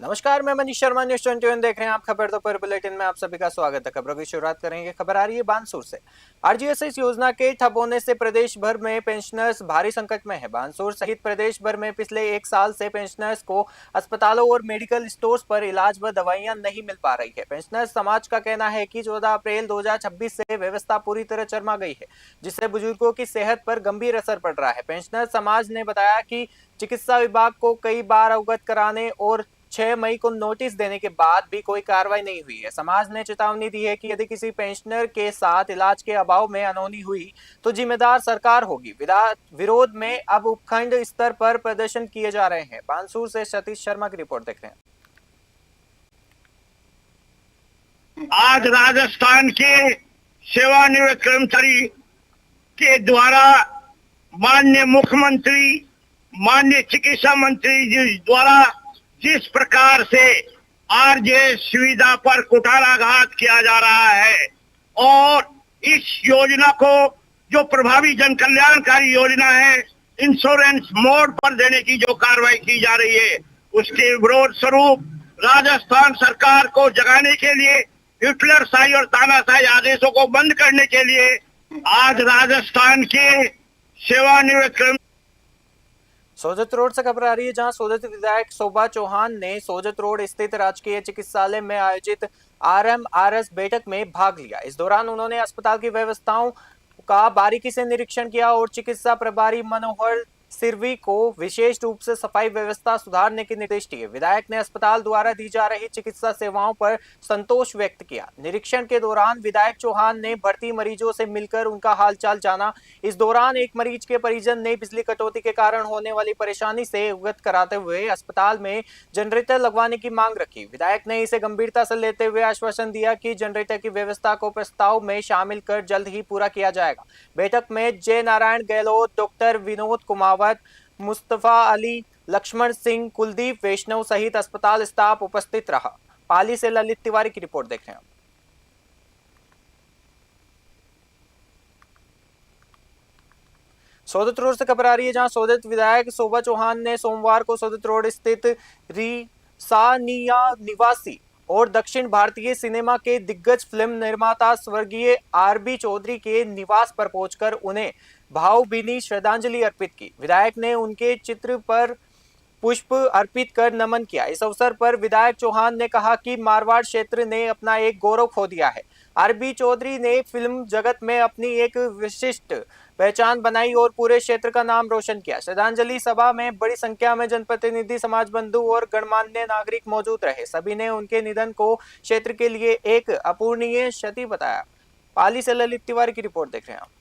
नमस्कार, मैं मनीष शर्मा, न्यूज 21 देख रहे हैं आप। खबर दोपहर बुलेटिन में आप सभी का स्वागत है। खबरों की शुरुआत करेंगे। खबर आ रही है बानसूर से। आरजीएसएस योजना के ठप होने से प्रदेश भर में पेंशनर्स भारी संकट में है। बानसूर सहित प्रदेश भर में पिछले एक साल से पेंशनर्स को अस्पतालों और मेडिकल स्टोर्स पर इलाज व दवाइयां नहीं मिल पा रही है। पेंशनर्स समाज का कहना है कि 14 अप्रैल 2026 से व्यवस्था पूरी तरह चरमा गई है, जिससे बुजुर्गों की सेहत पर गंभीर असर पड़ रहा है। पेंशनर समाज ने बताया कि चिकित्सा विभाग को कई बार अवगत कराने और 6 मई को नोटिस देने के बाद भी कोई कार्रवाई नहीं हुई है। समाज ने चेतावनी दी है कि यदि किसी पेंशनर के साथ इलाज के अभाव में अनहोनी हुई तो जिम्मेदार सरकार होगी। विरोध में अब उपखंड स्तर पर प्रदर्शन किए जा रहे हैं। बानसूर से सतीश शर्मा की रिपोर्ट देख रहे हैं। आज राजस्थान के सेवानिवृत्त कर्मचारी के द्वारा माननीय मुख्यमंत्री, माननीय चिकित्सा मंत्री जी द्वारा जिस प्रकार से आरजे सुविधा पर कुठाराघात किया जा रहा है और इस योजना को जो प्रभावी जन कल्याणकारी योजना है, इंश्योरेंस मोड पर देने की जो कार्रवाई की जा रही है, उसके विरोध स्वरूप राजस्थान सरकार को जगाने के लिए, हिटलरशाही और तानाशाही आदेशों को बंद करने के लिए आज राजस्थान के सेवानिवृत्त सोजत रोड से खबर आ रही है, जहां सोजत विधायक शोभा चौहान ने सोजत रोड स्थित राजकीय चिकित्सालय में आयोजित आरएमआरएस बैठक में भाग लिया। इस दौरान उन्होंने अस्पताल की व्यवस्थाओं का बारीकी से निरीक्षण किया और चिकित्सा प्रभारी मनोहर सिरवी को विशेष रूप से सफाई व्यवस्था सुधारने के निर्देश दिए। विधायक ने अस्पताल द्वारा दी जा रही चिकित्सा सेवाओं पर संतोष व्यक्त किया। निरीक्षण के दौरान विधायक चौहान ने भर्ती मरीजों से मिलकर उनका हालचाल जाना। इस दौरान एक मरीज के परिजन ने बिजली कटौती के कारण होने वाली परेशानी से अवगत कराते हुए अस्पताल में जनरेटर लगवाने की मांग रखी। विधायक ने इसे गंभीरता से लेते हुए आश्वासन दिया कि जनरेटर की व्यवस्था को प्रस्ताव में शामिल कर जल्द ही पूरा किया जाएगा। बैठक में जय नारायण गहलोत, डॉक्टर विनोद कुमावत, मुस्तफा अली, लक्ष्मण सिंह, कुलदीप वैष्णव सहित अस्पताल स्टाफ उपस्थित रहा। पाली से ललित तिवारी की रिपोर्ट देख रहे हैं। सोदत रोड से खबर आ रही है, जहां सोदत विधायक शोभा चौहान ने सोमवार को सोदत रोड स्थित रिसानिया निवासी और दक्षिण भारतीय सिनेमा के दिग्गज फिल्म निर्माता स्वर्गीय आरबी चौधरी के निवास पर पहुंचकर उन्हें भावभीनी श्रद्धांजलि अर्पित की। विधायक ने उनके चित्र पर पुष्प अर्पित कर नमन किया। इस अवसर पर विधायक चौहान ने कहा कि मारवाड़ क्षेत्र ने अपना एक गौरव खो दिया है। आरबी चौधरी ने फिल्म जगत में अपनी एक विशिष्ट पहचान बनाई और पूरे क्षेत्र का नाम रोशन किया। श्रद्धांजलि सभा में बड़ी संख्या में जनप्रतिनिधि, समाज बंधु और गणमान्य नागरिक मौजूद रहे। सभी ने उनके निधन को क्षेत्र के लिए एक अपूरणीय क्षति बताया। पाली से ललित तिवारी की रिपोर्ट देख रहे हैं।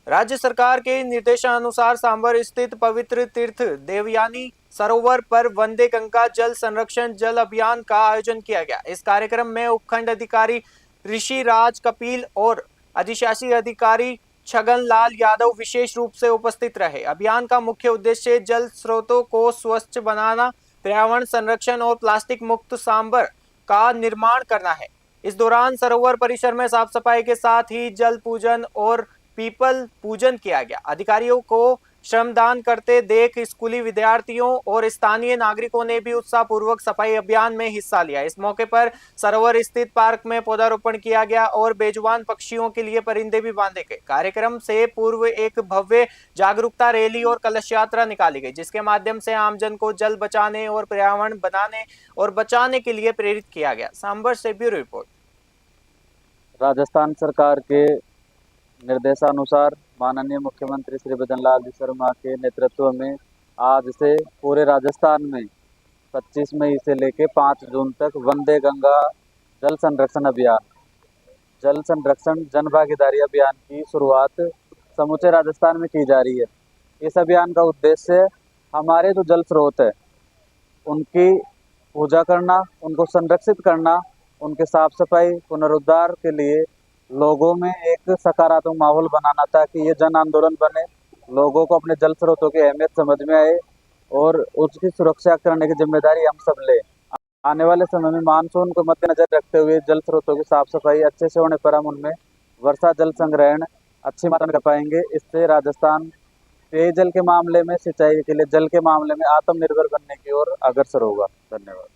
राज्य सरकार के निर्देशानुसार सांबर स्थित पवित्र तीर्थ देवयानी सरोवर पर वंदे गंगा जल संरक्षण जल अभियान का आयोजन किया गया। इस कार्यक्रम में उपखंड अधिकारी ऋषि राज कपिल और अधिशासी अधिकारी छगन लाल यादव विशेष रूप से उपस्थित रहे। अभियान का मुख्य उद्देश्य जल स्रोतों को स्वच्छ बनाना, पर्यावरण संरक्षण और प्लास्टिक मुक्त सांबर का निर्माण करना है। इस दौरान सरोवर परिसर में साफ सफाई के साथ ही जल पूजन और पीपल पूजन किया गया। अधिकारियों को श्रमदान करते देख स्कूली विद्यार्थियों और स्थानीय नागरिकों ने भी उत्साहपूर्वक सफाई अभियान में हिस्सा लिया। इस मौके पर सरोवर स्थित पार्क में पौधारोपण किया गया और बेजुबान पक्षियों के लिए परिंदे भी बांधे गए। कार्यक्रम से पूर्व एक भव्य जागरूकता रैली और कलश यात्रा निकाली गई, जिसके माध्यम से आमजन को जल बचाने और पर्यावरण बनाने और बचाने के लिए प्रेरित किया गया। सांबर से ब्यूरो रिपोर्ट। राजस्थान सरकार के निर्देशानुसार माननीय मुख्यमंत्री श्री भजनलाल जी शर्मा के नेतृत्व में आज से पूरे राजस्थान में 25 मई से लेकर 5 जून तक वंदे गंगा जल संरक्षण अभियान, जल संरक्षण जन भागीदारी अभियान की शुरुआत समूचे राजस्थान में की जा रही है। इस अभियान का उद्देश्य हमारे जो जल स्रोत है उनकी पूजा करना, उनको संरक्षित करना, उनके साफ सफाई पुनरुद्धार के लिए लोगों में एक सकारात्मक माहौल बनाना, ताकि ये जन आंदोलन बने, लोगों को अपने जल स्रोतों की अहमियत समझ में आए और उसकी सुरक्षा करने की जिम्मेदारी हम सब लें। आने वाले समय में मानसून को मद्देनजर रखते हुए जल स्रोतों की साफ सफाई अच्छे से होने पर हम उनमें वर्षा जल संग्रहण अच्छी मात्रा में कर पाएंगे। इससे राजस्थान पेयजल के मामले में, सिंचाई के लिए जल के मामले में आत्मनिर्भर बनने की ओर अग्रसर होगा। धन्यवाद।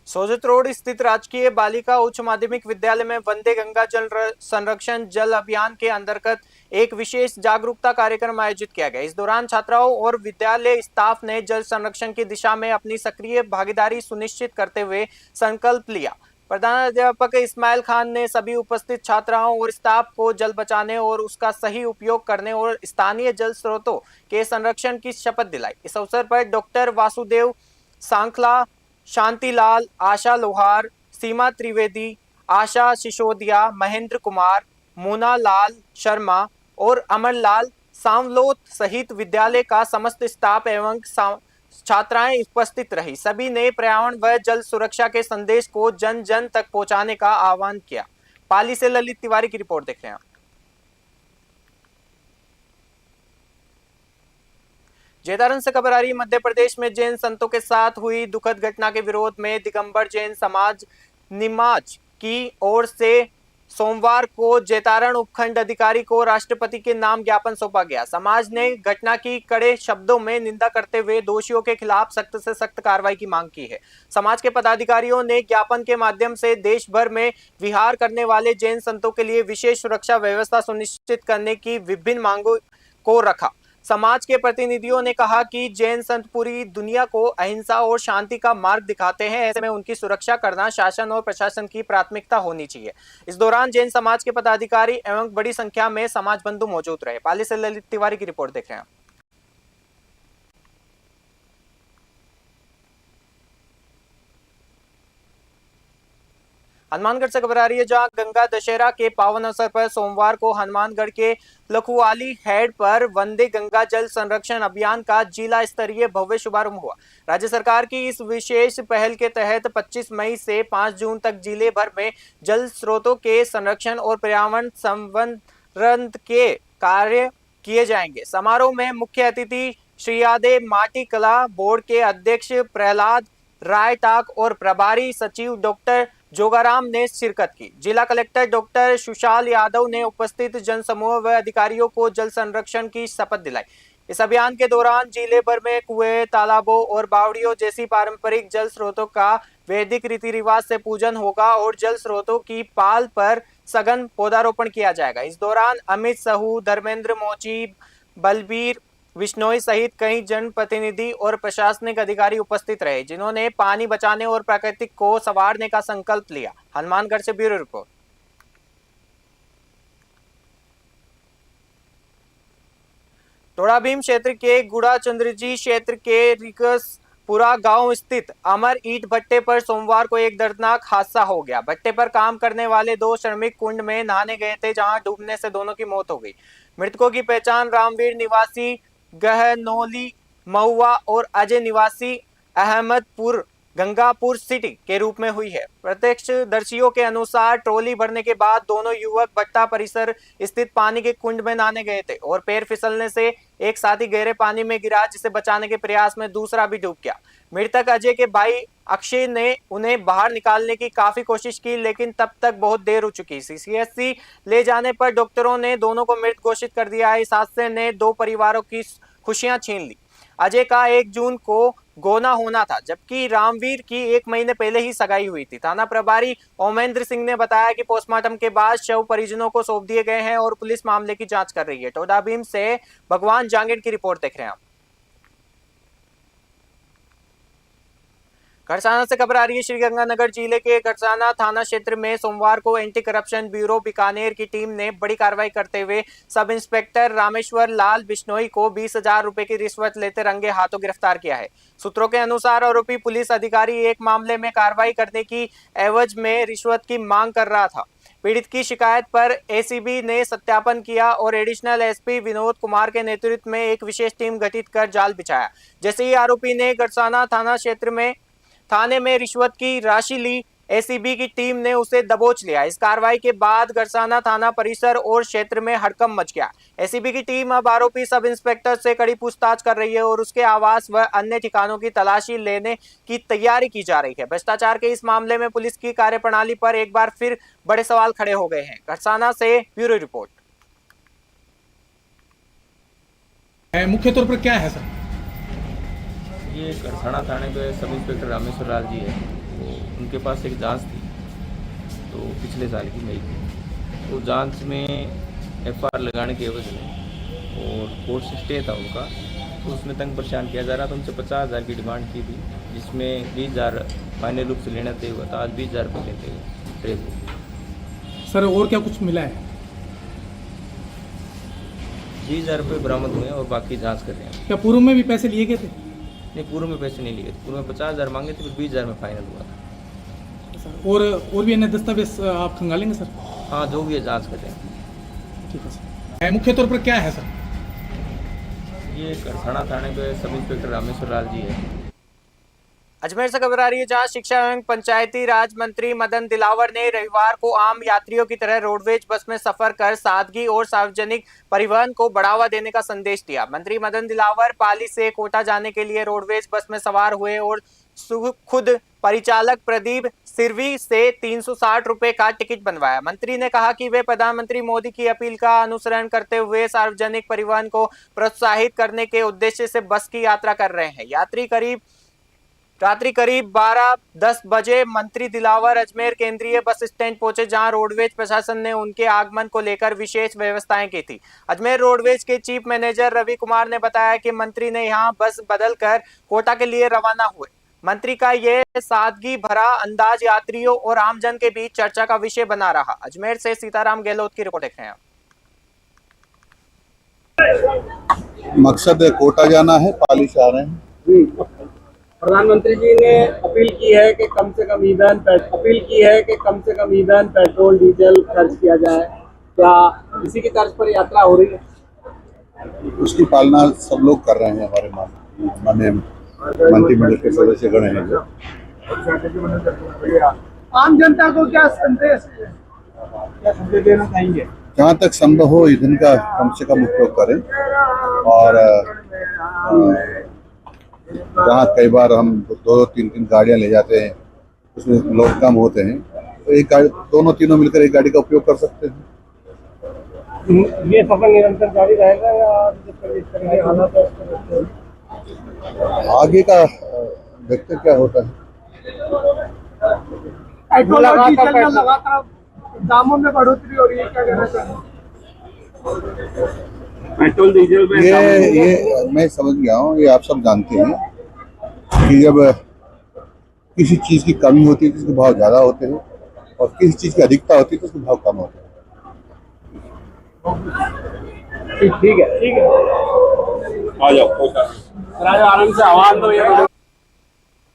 सोजत रोड स्थित राजकीय बालिका उच्च माध्यमिक विद्यालय में वंदे गंगा जल संरक्षण जल अभियान के अंतर्गत एक विशेष जागरूकता कार्यक्रम आयोजित किया गया। इस दौरान छात्राओं और विद्यालय स्टाफ ने जल संरक्षण की दिशा में अपनी सक्रिय भागीदारी सुनिश्चित करते हुए संकल्प लिया। प्रधानाध्यापक इस्माइल खान ने सभी उपस्थित छात्राओं और स्टाफ को जल बचाने और उसका सही उपयोग करने और स्थानीय जल स्रोतों के संरक्षण की शपथ दिलाई। इस अवसर पर डॉक्टर वासुदेव सांखला, शांतिलाल, आशा लोहार, सीमा त्रिवेदी, आशा सिसोदिया, महेंद्र कुमार, मुना लाल शर्मा और अमरलाल सांवलोत सहित विद्यालय का समस्त स्टाफ एवं छात्राएं उपस्थित रही। सभी ने पर्यावरण व जल सुरक्षा के संदेश को जन जन तक पहुंचाने का आह्वान किया। पाली से ललित तिवारी की रिपोर्ट देख रहे हैं। जैतारण से खबर आ रही है। मध्य प्रदेश में जैन संतों के साथ हुई दुखद घटना के विरोध में दिगंबर जैन समाज निमाज की ओर से सोमवार को जैतारण उपखंड अधिकारी को राष्ट्रपति के नाम ज्ञापन सौंपा गया। समाज ने घटना की कड़े शब्दों में निंदा करते हुए दोषियों के खिलाफ सख्त से सख्त कार्रवाई की मांग की है। समाज के पदाधिकारियों ने ज्ञापन के माध्यम से देश भर में विहार करने वाले जैन संतों के लिए विशेष सुरक्षा व्यवस्था सुनिश्चित करने की विभिन्न मांगों को रखा। समाज के प्रतिनिधियों ने कहा कि जैन संत पूरी दुनिया को अहिंसा और शांति का मार्ग दिखाते हैं, ऐसे में उनकी सुरक्षा करना शासन और प्रशासन की प्राथमिकता होनी चाहिए। इस दौरान जैन समाज के पदाधिकारी एवं बड़ी संख्या में समाज बंधु मौजूद रहे। पाली से ललित तिवारी की रिपोर्ट देख रहे हैं। हनुमानगढ़ से खबर आ रही है, जहां गंगा दशहरा के पावन अवसर पर सोमवार को हनुमानगढ़ के लखुवाली हेड पर वंदे गंगा जल संरक्षण अभियान का जिला स्तरीय भव्य शुभारंभ हुआ। राज्य सरकार की इस विशेष पहल के तहत 25 मई से 5 जून तक जिले भर में जल स्रोतों के संरक्षण और पर्यावरण संवर्धन के कार्य किए जाएंगे। समारोह में मुख्य अतिथि श्री यादे माटी कला बोर्ड के अध्यक्ष प्रहलाद राय टाक और प्रभारी सचिव डॉक्टर जोगाराम ने शिरकत की। जिला कलेक्टर डॉक्टर सुशाल यादव ने उपस्थित जनसमूह व अधिकारियों को जल संरक्षण की शपथ दिलाई। इस अभियान के दौरान जिले भर में कुएं, तालाबों और बावड़ियों जैसी पारंपरिक जल स्रोतों का वैदिक रीति रिवाज से पूजन होगा और जल स्रोतों की पाल पर सघन पौधारोपण किया जाएगा। इस दौरान अमित सहू, धर्मेंद्र मोची, बलबीर विश्नोई सहित कई जनप्रतिनिधि और प्रशासनिक अधिकारी उपस्थित रहे, जिन्होंने पानी बचाने और प्रकृति को संवारने का संकल्प लिया। हनुमानगढ़ से ब्यूरो रिपोर्ट। टोड़ा-भीम क्षेत्र के गुड़ाचंद्रजी क्षेत्र के रिकसपुरा गांव स्थित अमर ईट भट्टे पर सोमवार को एक दर्दनाक हादसा हो गया। भट्टे पर काम करने वाले 2 श्रमिक कुंड में नहाने गए थे, जहां डूबने से दोनों की मौत हो गई। मृतकों की पहचान रामवीर निवासी गहनोली महुआ और अजय निवासी अहमदपुर गंगापुर सिटी के रूप में हुई है। प्रत्यक्षदर्शियों के अनुसार ट्रॉली भरने के बाद दोनों युवक भट्टा परिसर स्थित पानी के कुंड में नहाने गए थे और पैर फिसलने से एक साथी गहरे पानी में गिरा, जिसे बचाने के प्रयास में दूसरा भी डूब गया। मृतक अजय के भाई अक्षय ने उन्हें बाहर निकालने की काफी कोशिश की, लेकिन तब तक बहुत देर हो चुकी। सीएचसी ले जाने पर डॉक्टरों ने दोनों को मृत घोषित कर दिया है। इस हादसे ने 2 परिवारों की खुशियां छीन ली। अजय का 1 जून को गोना होना था, जबकि रामवीर की 1 महीने पहले ही सगाई हुई थी। थाना प्रभारी ओमेंद्र सिंह ने बताया कि पोस्टमार्टम के बाद शव परिजनों को सौंप दिए गए हैं और पुलिस मामले की जांच कर रही है। टोडाभीम से भगवान जांगीर की रिपोर्ट देख रहे हैं आप। खरसाना से खबर आ रही है, श्रीगंगानगर जिले के खरसाना थाना क्षेत्र में सोमवार को एंटी करप्शन ब्यूरो बीकानेर की टीम ने बड़ी कार्रवाई करते हुए सब इंस्पेक्टर रामेश्वर लाल बिश्नोई को 20,000 रुपए की रिश्वत लेते रंगे हाथों गिरफ्तार किया है। सूत्रों के अनुसार आरोपी पुलिस अधिकारी एक मामले में कार्रवाई करने की एवज में रिश्वत की मांग कर रहा था। पीड़ित की शिकायत पर एसीबी ने सत्यापन किया और एडिशनल एसपी विनोद कुमार के नेतृत्व में एक विशेष टीम गठित कर जाल बिछाया। जैसे ही आरोपी ने खरसाना थाने में रिश्वत की राशि ली, एसीबी की टीम ने उसे दबोच लिया। इस कार्रवाई के बाद खरसाना थाना परिसर और क्षेत्र में हड़कंप मच गया। एसीबी की टीम अब आरोपी सब इंस्पेक्टर से कड़ी पूछताछ कर रही है और उसके आवास व अन्य ठिकानों की तलाशी लेने की तैयारी की जा रही है। भ्रष्टाचार के इस मामले में पुलिस की कार्यप्रणाली पर एक बार फिर बड़े सवाल खड़े हो गए हैं। खरसाना से ब्यूरो रिपोर्ट। मुख्य तौर पर क्या है सर? ये करसाना थाने पे सब इंस्पेक्टर रामेश्वर लाल जी है, वो उनके पास एक जांच थी तो पिछले साल की मई की, वो जांच में एफआईआर लगाने के एवज में और कोर्ट से स्टे था उनका, तो उसमें तंग परेशान किया जा रहा था। उनसे 50,000 की डिमांड की थी, जिसमें 20,000 मान्य रूप से लेना तय हुआ था। आज 20,000 रुपये लेते हुए ट्रेप हो। सर और क्या कुछ मिला है? 20,000 रुपये बरामद हुए हैं और बाकी जांच कर रहे हैं। क्या पूर्व में भी पैसे लिए गए थे? नहीं, पूर्व में पैसे नहीं लिए थे, पूर्व में 50,000 मांगे थे, फिर 20,000 में फाइनल हुआ था। और भी अन्य दस्तावेज आप खंगालेंगे सर? हाँ, जो भी है जांच कर रहे हैं। ठीक है सर। मुख्य तौर पर क्या है सर? ये करसाना थाने पे सब इंस्पेक्टर रामेश्वर लाल जी है। अजमेर से खबर आ रही है, जहां शिक्षा एवं पंचायती राज मंत्री मदन दिलावर ने रविवार को आम यात्रियों की तरह रोडवेज बस में सफर कर सादगी और सार्वजनिक परिवहन को बढ़ावा देने का संदेश दिया। मंत्री मदन दिलावर पाली से कोटा जाने के लिए रोडवेज बस में सवार हुए और खुद परिचालक प्रदीप सिरवी से 360 रुपए का टिकट बनवाया। मंत्री ने कहा कि वे प्रधानमंत्री मोदी की अपील का अनुसरण करते हुए सार्वजनिक परिवहन को प्रोत्साहित करने के उद्देश्य से बस की यात्रा कर रहे हैं। रात्रि करीब 12:10 बजे मंत्री दिलावर अजमेर केंद्रीय बस स्टैंड पहुंचे, जहां रोडवेज प्रशासन ने उनके आगमन को लेकर विशेष व्यवस्थाएं की थी। अजमेर रोडवेज के चीफ मैनेजर रवि कुमार ने बताया कि मंत्री ने यहां बस बदलकर कोटा के लिए रवाना हुए। मंत्री का यह सादगी भरा अंदाज यात्रियों और आमजन के बीच चर्चा का विषय बना रहा। अजमेर से सीताराम गहलोत की रिपोर्ट देख रहे हैं। मकसद है कोटा जाना है, पाली से आ रहे हैं। प्रधानमंत्री जी ने अपील की है कि कम से कम ईंधन पेट्रोल डीजल खर्च किया जाए। क्या इसी की तर्ज पर यात्रा हो रही है? उसकी पालना सब लोग कर रहे हैं। हमारे माननीय मंत्रिमंडल के सदस्य गण हैं जो। आम जनता को क्या संदेश देना चाहेंगे? जहाँ तक संभव हो ईंधन का कम से कम उपयोग करें, और जहाँ कई बार हम 2-3 गाड़ियाँ ले जाते हैं, उसमें लोग कम होते हैं, तो एक गाड़ी दोनों तीनों मिलकर एक गाड़ी का उपयोग कर सकते हैं। ये सफर निरंतर जारी रहेगा या इस तरह के हालात आगे का देखते क्या होता है। लगातार दामों में बढ़ोतरी हो रही है, क्या कहना चाहिए? पेट्रोल डीजल में ये मैं समझ गया हूँ। ये आप सब जानते हैं कि जब किसी चीज़ की कमी होती है तो उसके भाव ज़्यादा होते हैं, और किसी चीज़ की अधिकता होती है तो उसके भाव कम होते हैं। ठीक है आ जाओ आराम से आवाज दो।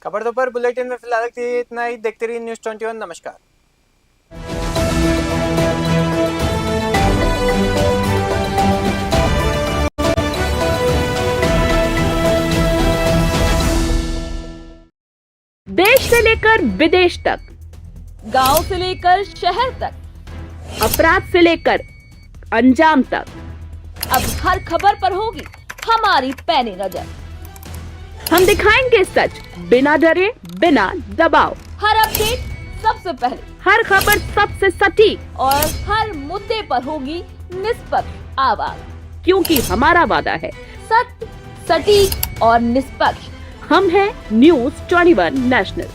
खबर दोपहर बुलेटिन में फिलहाल इतना ही। देखते रहिए न्यूज़ 21। नमस्कार। देश से लेकर विदेश तक, गांव से लेकर शहर तक, अपराध से लेकर अंजाम तक, अब हर खबर पर होगी हमारी पैनी नजर। हम दिखाएंगे सच बिना डरे, बिना दबाव। हर अपडेट सबसे पहले, हर खबर सबसे सटीक, और हर मुद्दे पर होगी निष्पक्ष आवाज, क्योंकि हमारा वादा है सत्य, सटीक और निष्पक्ष। हम हैं न्यूज़ 21 नेशनल।